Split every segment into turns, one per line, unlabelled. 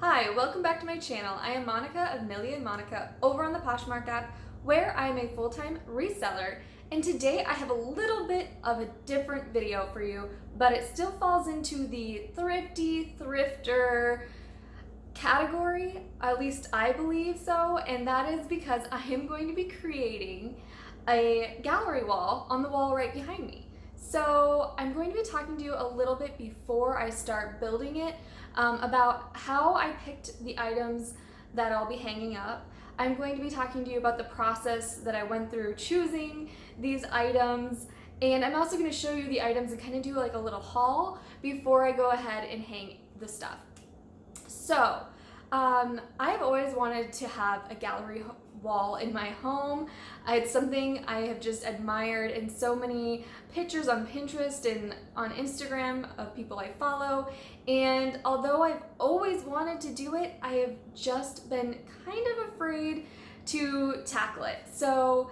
Hi, welcome back to my channel. I am Monica of Millie and Monica over on the Poshmark app, where I am a full-time reseller. And today I have a little bit of a different video for you, but it still falls into the thrifty, thrifter category, at least I believe so, and that is because I am going to be creating a gallery wall on the wall right behind me. So I'm going to be talking to you a little bit before I start building it about how I picked the items that I'll be hanging up. I'm going to be talking to you about the process that I went through choosing these items, and I'm also going to show you the items and kind of do like a little haul before I go ahead and hang the stuff. So I've always wanted to have a gallery wall in my home. It's something I have just admired in so many pictures on Pinterest and on Instagram of people I follow. And although I've always wanted to do it, I have just been kind of afraid to tackle it. So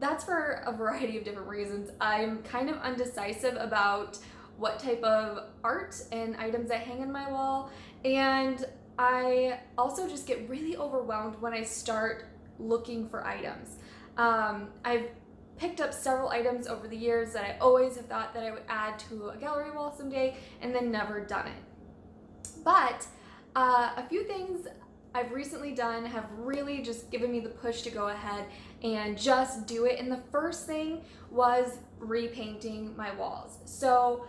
that's for a variety of different reasons. I'm kind of undecisive about what type of art and items I hang on my wall, and I also just get really overwhelmed when I start looking for items. I've picked up several items over the years that I always have thought that I would add to a gallery wall someday and then never done it. But a few things I've recently done have really just given me the push to go ahead and just do it. And the first thing was repainting my walls. So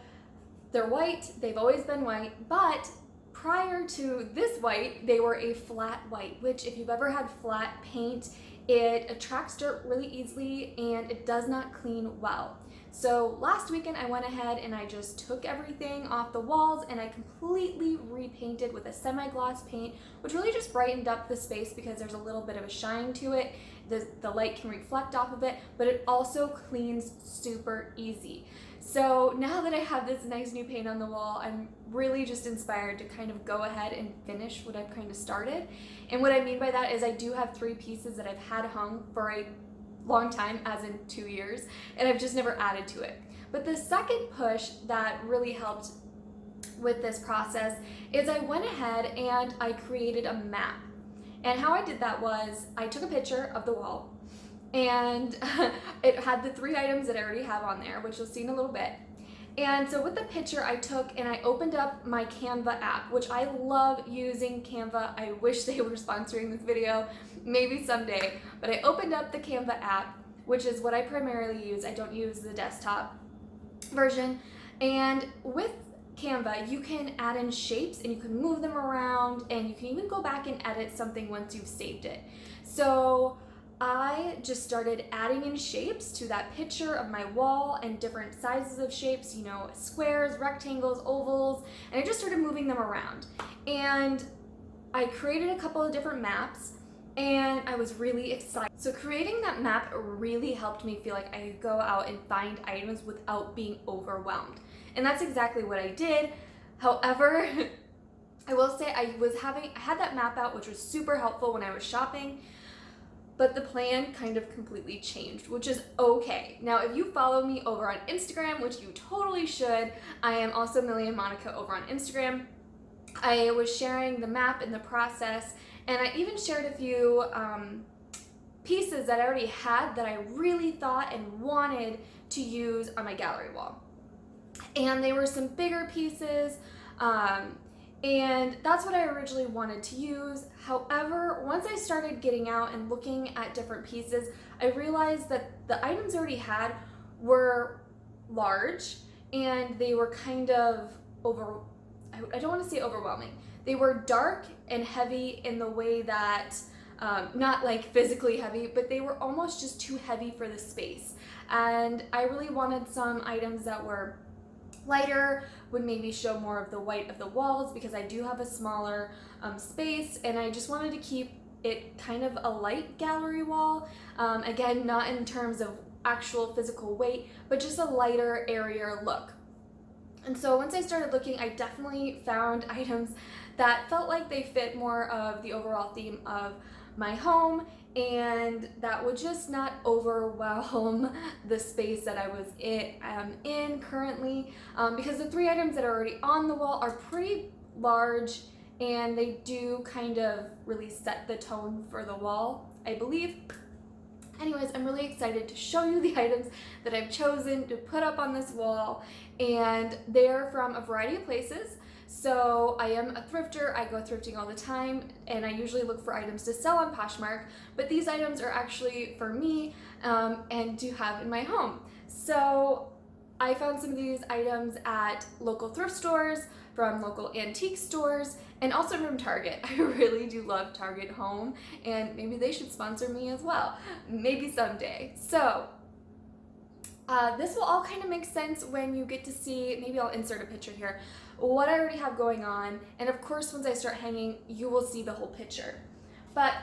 they're white, they've always been white, but prior to this white, they were a flat white, which if you've ever had flat paint, it attracts dirt really easily and it does not clean well. So last weekend I went ahead and I just took everything off the walls and I completely repainted with a semi-gloss paint, which really just brightened up the space because there's a little bit of a shine to it. The light can reflect off of it, but it also cleans super easy. So now that I have this nice new paint on the wall, I'm really just inspired to kind of go ahead and finish what I've kind of started. And what I mean by that is I do have 3 pieces that I've had hung for a long time, as in 2 years, and I've just never added to it. But the second push that really helped with this process is I went ahead and I created a map. And how I did that was I took a picture of the wall, and it had the 3 items that I already have on there, which you'll see in a little bit. And so with the picture I took and I opened up my Canva app, which I love using Canva. I wish they were sponsoring this video, maybe someday. But I opened up the Canva app, which is what I primarily use. I don't use the desktop version. And with Canva, you can add in shapes and you can move them around, and you can even go back and edit something once you've saved it. So I just started adding in shapes to that picture of my wall and different sizes of shapes, you know, squares, rectangles, ovals, and I just started moving them around. And I created a couple of different maps and I was really excited. So creating that map really helped me feel like I could go out and find items without being overwhelmed. And that's exactly what I did. However, I will say I had that map out, which was super helpful when I was shopping. But the plan kind of completely changed, which is okay. Now, if you follow me over on Instagram, which you totally should, I am also Millie and Monica over on Instagram. I was sharing the map and the process, and I even shared a few pieces that I already had that I really thought and wanted to use on my gallery wall. And they were some bigger pieces, and that's what I originally wanted to use. However, once I started getting out and looking at different pieces, I realized that the items I already had were large and they were kind of I don't want to say overwhelming. They were dark and heavy in the way that, not like physically heavy, but they were almost just too heavy for the space. And I really wanted some items that were lighter, would maybe show more of the white of the walls because I do have a smaller space, and I just wanted to keep it kind of a light gallery wall. Again, not in terms of actual physical weight, but just a lighter, airier look. And so once I started looking, I definitely found items that felt like they fit more of the overall theme of my home, and that would just not overwhelm the space that I was in currently, because the 3 items that are already on the wall are pretty large and they do kind of really set the tone for the wall, I believe. Anyways, I'm really excited to show you the items that I've chosen to put up on this wall, and they're from a variety of places. So I am a thrifter, I go thrifting all the time, and I usually look for items to sell on Poshmark, but these items are actually for me and to have in my home. So I found some of these items at local thrift stores, from local antique stores, and also from Target. I really do love Target Home, and maybe they should sponsor me as well, maybe someday. So this will all kind of make sense when you get to see, maybe I'll insert a picture here, what I already have going on, and of course once I start hanging, you will see the whole picture. But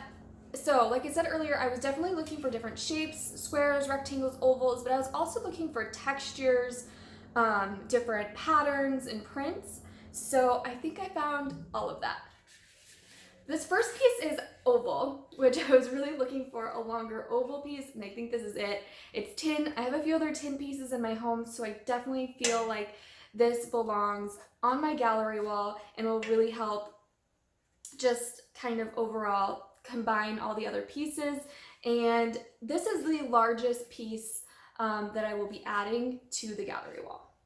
so, like I said earlier, I was definitely looking for different shapes, squares, rectangles, ovals, but I was also looking for textures, different patterns and prints. So I think I found all of that. This first piece is oval, which I was really looking for a longer oval piece, and I think this is it. It's tin. I have a few other tin pieces in my home, so I definitely feel like this belongs on my gallery wall and will really help just kind of overall combine all the other pieces. And this is the largest piece that I will be adding to the gallery wall.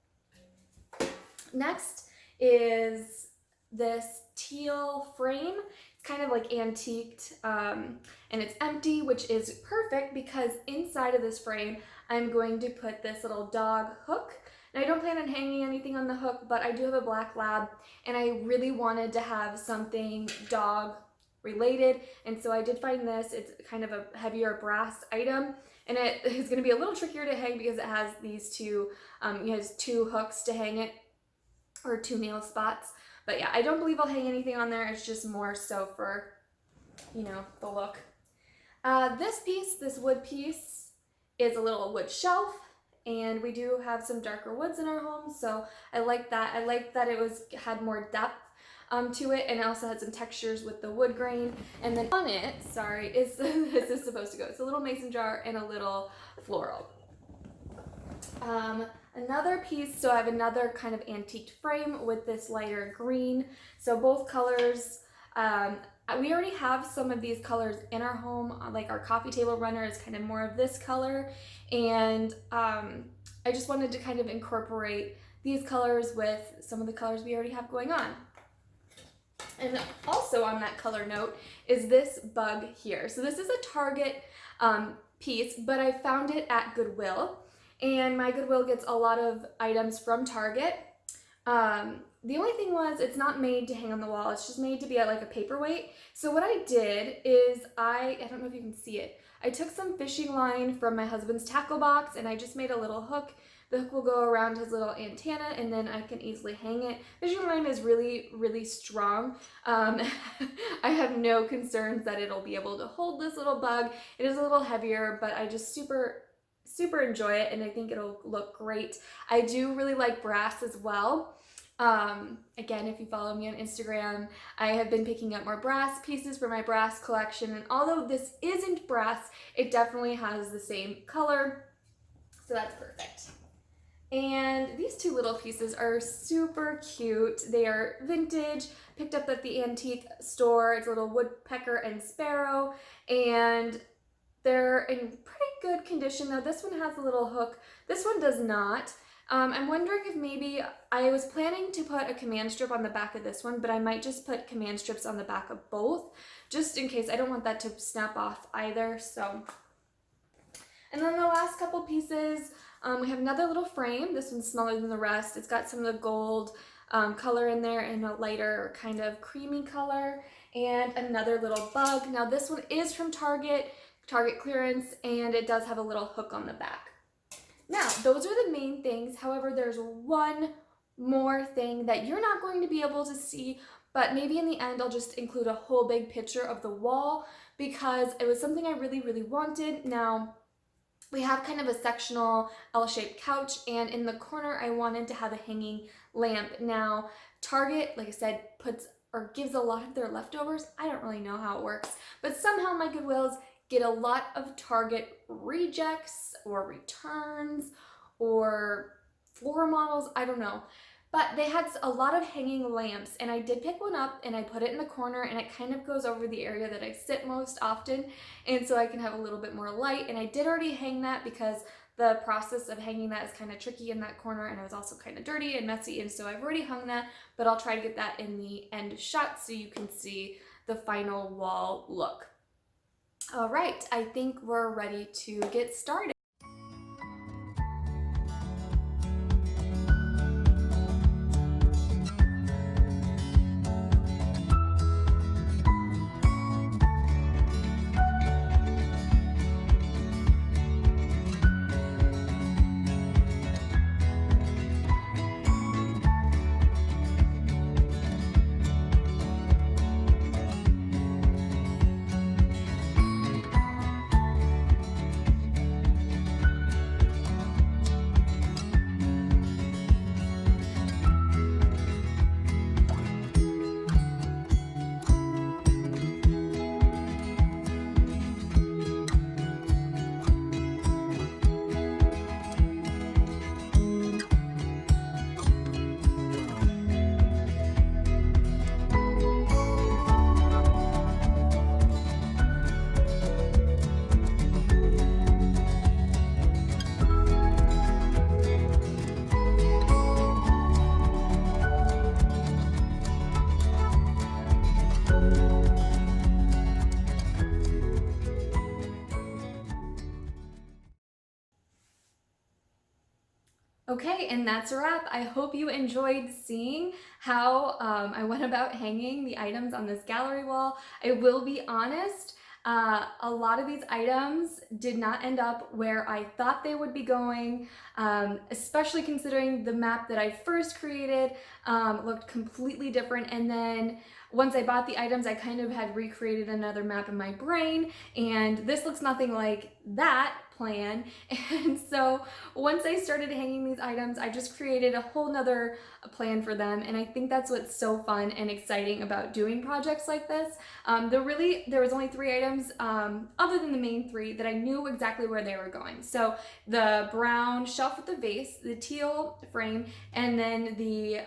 Next is this teal frame. It's kind of like antiqued, and it's empty, which is perfect because inside of this frame I'm going to put this little dog hook. And I don't plan on hanging anything on the hook, but I do have a black lab, and I really wanted to have something dog related, and so I did find this. It's kind of a heavier brass item, and it is going to be a little trickier to hang because it has these two, it has two hooks to hang it, or two nail spots. But yeah, I don't believe I'll hang anything on there. It's just more so for, you know, the look. This piece, this wood piece, is a little wood shelf, and we do have some darker woods in our home, so I like that. I like that it had more depth to it, and it also had some textures with the wood grain. And then on it, sorry, is this is supposed to go. It's a little mason jar and a little floral. Another piece, so I have another kind of antiqued frame with this lighter green. So both colors, we already have some of these colors in our home, like our coffee table runner is kind of more of this color. And I just wanted to kind of incorporate these colors with some of the colors we already have going on. And also on that color note is this bug here. So this is a Target piece, but I found it at Goodwill. And my Goodwill gets a lot of items from Target. The only thing was it's not made to hang on the wall. It's just made to be like a paperweight. So what I did is I don't know if you can see it. I took some fishing line from my husband's tackle box, and I just made a little hook. The hook will go around his little antenna, and then I can easily hang it. Fishing line is really, really strong. I have no concerns that it'll be able to hold this little bug. It is a little heavier, but I just super enjoy it, and I think it'll look great. I do really like brass as well. Again, if you follow me on Instagram, I have been picking up more brass pieces for my brass collection, and although this isn't brass, it definitely has the same color, so that's perfect. And these two little pieces are super cute. They are vintage, picked up at the antique store. It's a little woodpecker and sparrow, and they're in pretty good condition. Now this one has a little hook. This one does not. I'm wondering if maybe, I was planning to put a command strip on the back of this one, but I might just put command strips on the back of both, just in case. I don't want that to snap off either, so. And then the last couple pieces, we have another little frame. This one's smaller than the rest. It's got some of the gold color in there and a lighter kind of creamy color, and another little bug. Now this one is from Target clearance, and it does have a little hook on the back. Now, those are the main things. However, there's one more thing that you're not going to be able to see, but maybe in the end I'll just include a whole big picture of the wall because it was something I really, really wanted. Now, we have kind of a sectional L-shaped couch, and in the corner I wanted to have a hanging lamp. Now, Target, like I said, gives a lot of their leftovers. I don't really know how it works, but somehow my Goodwills get a lot of Target rejects or returns or floor models, I don't know. But they had a lot of hanging lamps, and I did pick one up and I put it in the corner, and it kind of goes over the area that I sit most often, and so I can have a little bit more light. And I did already hang that because the process of hanging that is kind of tricky in that corner, and it was also kind of dirty and messy, and so I've already hung that, but I'll try to get that in the end shot so you can see the final wall look. All right, I think we're ready to get started. Okay, and that's a wrap. I hope you enjoyed seeing how I went about hanging the items on this gallery wall. I will be honest, a lot of these items did not end up where I thought they would be going, especially considering the map that I first created looked completely different. And then once I bought the items, I kind of had recreated another map in my brain, and this looks nothing like that plan. And so once I started hanging these items, I just created a whole nother plan for them, and I think that's what's so fun and exciting about doing projects like this. There was only 3 items other than the main 3 that I knew exactly where they were going. So the brown shelf with the vase, the teal frame, and then the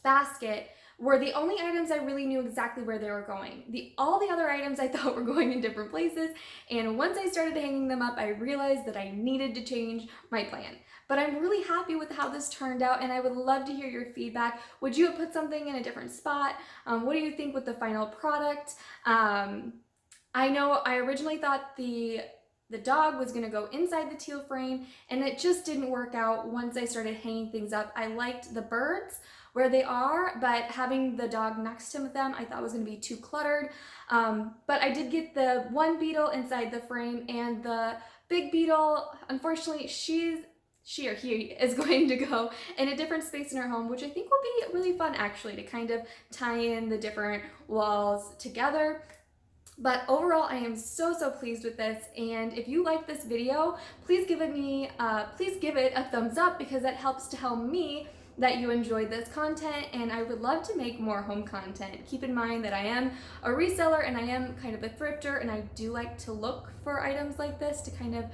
basket were the only items I really knew exactly where they were going. All the other items I thought were going in different places, and once I started hanging them up, I realized that I needed to change my plan. But I'm really happy with how this turned out, and I would love to hear your feedback. Would you have put something in a different spot? What do you think with the final product? I know I originally thought the dog was gonna go inside the teal frame, and it just didn't work out once I started hanging things up. I liked the birds where they are, but having the dog next to them I thought was gonna be too cluttered. But I did get the one beetle inside the frame, and the big beetle, unfortunately, she or he is going to go in a different space in her home, which I think will be really fun actually, to kind of tie in the different walls together. But overall, I am so pleased with this, and if you like this video, please give it a thumbs up, because that helps to tell me that you enjoyed this content, and I would love to make more home content. Keep in mind that I am a reseller and I am kind of a thrifter, and I do like to look for items like this to kind of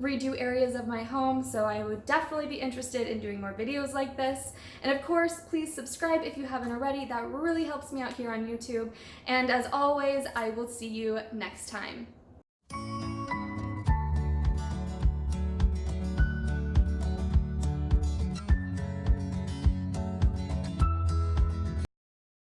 redo areas of my home, so I would definitely be interested in doing more videos like this. And of course, please subscribe if you haven't already. That really helps me out here on YouTube. And as always, I will see you next time.